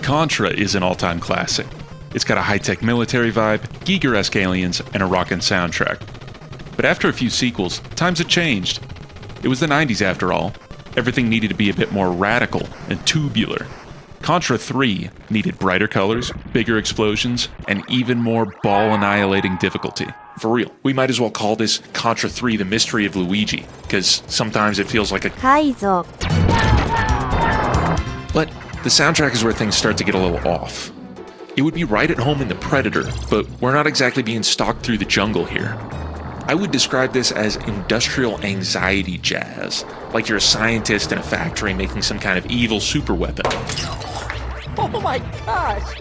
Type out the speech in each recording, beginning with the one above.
Contra is an all-time classic. It's got a high-tech military vibe, Giger-esque aliens, and a rockin' soundtrack. But after a few sequels, times had changed. It was the 90s after all. Everything needed to be a bit more radical and tubular. Contra III needed brighter colors, bigger explosions, and even more ball-annihilating difficulty. For real, we might as well call this Contra III the Mystery of Luigi, because sometimes it feels like a Kaizo. But the soundtrack is where things start to get a little off. It would be right at home in The Predator, but we're not exactly being stalked through the jungle here. I would describe this as industrial anxiety jazz, like you're a scientist in a factory making some kind of evil superweapon. Oh my gosh!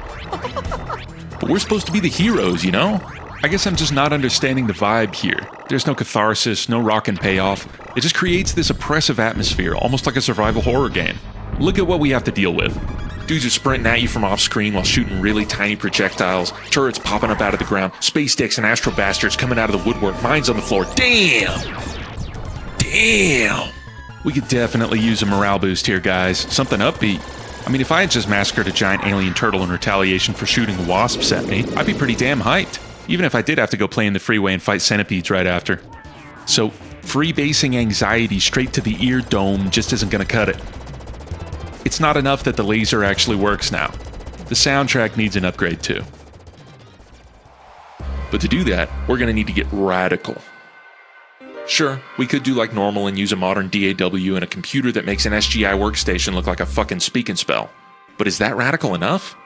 But we're supposed to be the heroes, you know? I guess I'm just not understanding the vibe here. There's no catharsis, no rockin' payoff. It just creates this oppressive atmosphere, almost like a survival horror game. Look at what we have to deal with. Dudes are sprinting at you from off-screen while shooting really tiny projectiles, turrets popping up out of the ground, space dicks and astro bastards coming out of the woodwork, mines on the floor. Damn! We could definitely use a morale boost here, guys. Something upbeat. I mean, if I had just massacred a giant alien turtle in retaliation for shooting wasps at me, I'd be pretty damn hyped. Even if I did have to go play in the freeway and fight centipedes right after. So, freebasing anxiety straight to the ear dome just isn't gonna cut it. It's not enough that the laser actually works now. The soundtrack needs an upgrade too. But to do that, we're gonna need to get radical. Sure, we could do like normal and use a modern DAW and a computer that makes an SGI workstation look like a fucking speak and spell. But is that radical enough?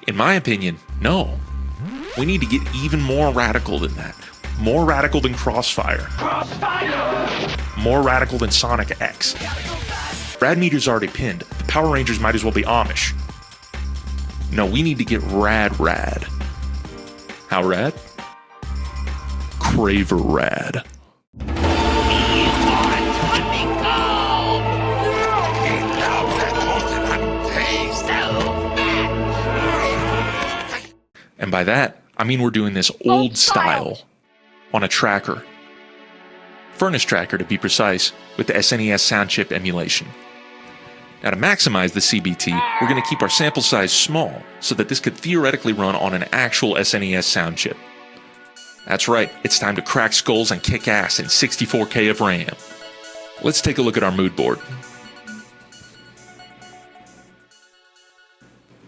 In my opinion, no. We need to get even more radical than that. More radical than Crossfire. More radical than Sonic X. Rad meter's already pinned. The Power Rangers might as well be Amish. No, we need to get rad. How rad? Craver rad. And by that, I mean we're doing this old style on a tracker. Furnace tracker to be precise, with the SNES sound chip emulation. Now to maximize the CBT, we're going to keep our sample size small so that this could theoretically run on an actual SNES sound chip. That's right, it's time to crack skulls and kick ass in 64K of RAM. Let's take a look at our mood board.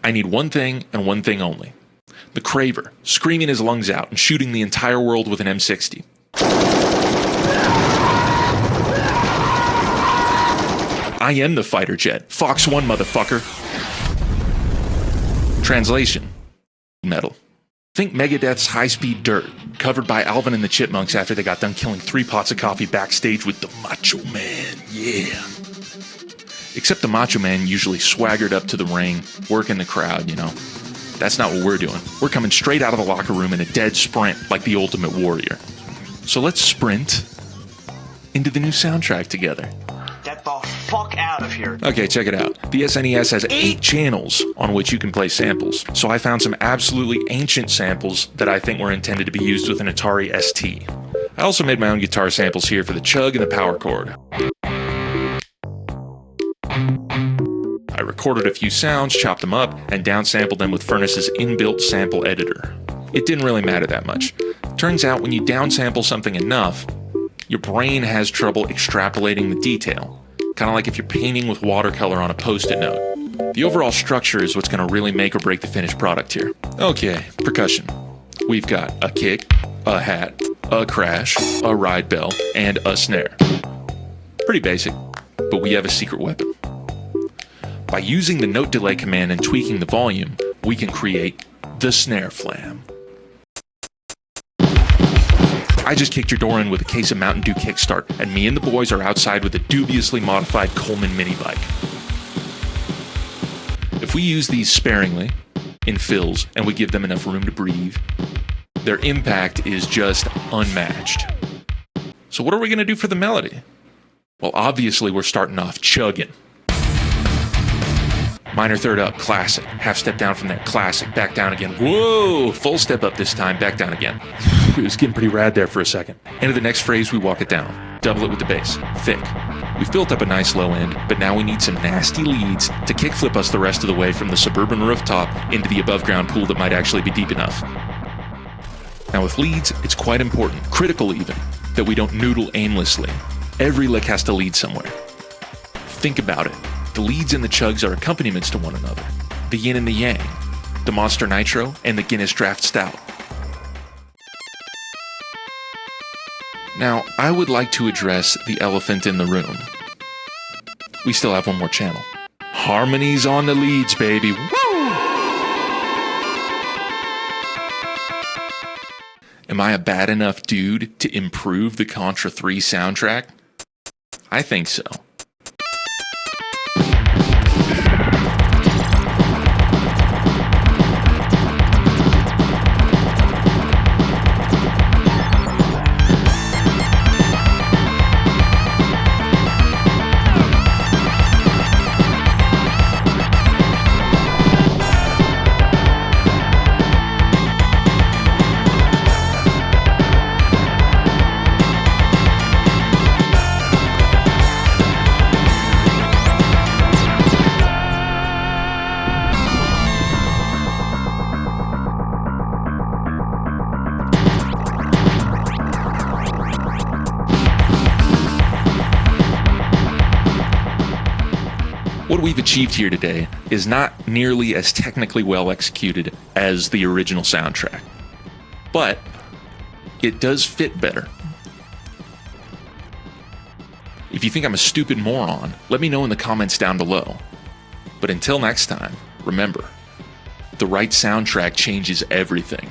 I need one thing and one thing only. The Craver, screaming his lungs out and shooting the entire world with an M60. I am the fighter jet. Fox 1, motherfucker. Translation. Metal. Think Megadeth's High-Speed Dirt, covered by Alvin and the Chipmunks after they got done killing 3 pots of coffee backstage with the Macho Man. Yeah. Except the Macho Man usually swaggered up to the ring, working the crowd, you know. That's not what we're doing. We're coming straight out of the locker room in a dead sprint like the Ultimate Warrior. So let's sprint into the new soundtrack together. Get the fuck out of here. Okay, check it out. The SNES has 8 channels on which you can play samples. So I found some absolutely ancient samples that I think were intended to be used with an Atari ST. I also made my own guitar samples here for the chug and the power chord. I recorded a few sounds, chopped them up, and downsampled them with Furnace's inbuilt sample editor. It didn't really matter that much. Turns out when you downsample something enough, your brain has trouble extrapolating the detail. Kind of like if you're painting with watercolor on a post-it note. The overall structure is what's going to really make or break the finished product here. Okay, percussion. We've got a kick, a hat, a crash, a ride bell, and a snare. Pretty basic, but we have a secret weapon. By using the note delay command and tweaking the volume, we can create the snare flam. I just kicked your door in with a case of Mountain Dew Kickstart, and me and the boys are outside with a dubiously modified Coleman mini bike. If we use these sparingly, in fills, and we give them enough room to breathe, their impact is just unmatched. So what are we going to do for the melody? Well, obviously we're starting off chugging. Minor third up, classic. Half step down from there, classic. Back down again. Whoa! Full step up this time, back down again. It was getting pretty rad there for a second. Into the next phrase, we walk it down. Double it with the bass. Thick. We've built up a nice low end, but now we need some nasty leads to kickflip us the rest of the way from the suburban rooftop into the above ground pool that might actually be deep enough. Now with leads, it's quite important, critical even, that we don't noodle aimlessly. Every lick has to lead somewhere. Think about it. The leads and the chugs are accompaniments to one another. The yin and the yang. The Monster Nitro and the Guinness Draft Stout. Now, I would like to address the elephant in the room. We still have one more channel. Harmonies on the leads, baby. Woo! Am I a bad enough dude to improve the Contra III soundtrack? I think so. What we've achieved here today is not nearly as technically well executed as the original soundtrack, but it does fit better. If you think I'm a stupid moron, let me know in the comments down below. But until next time, remember, the right soundtrack changes everything.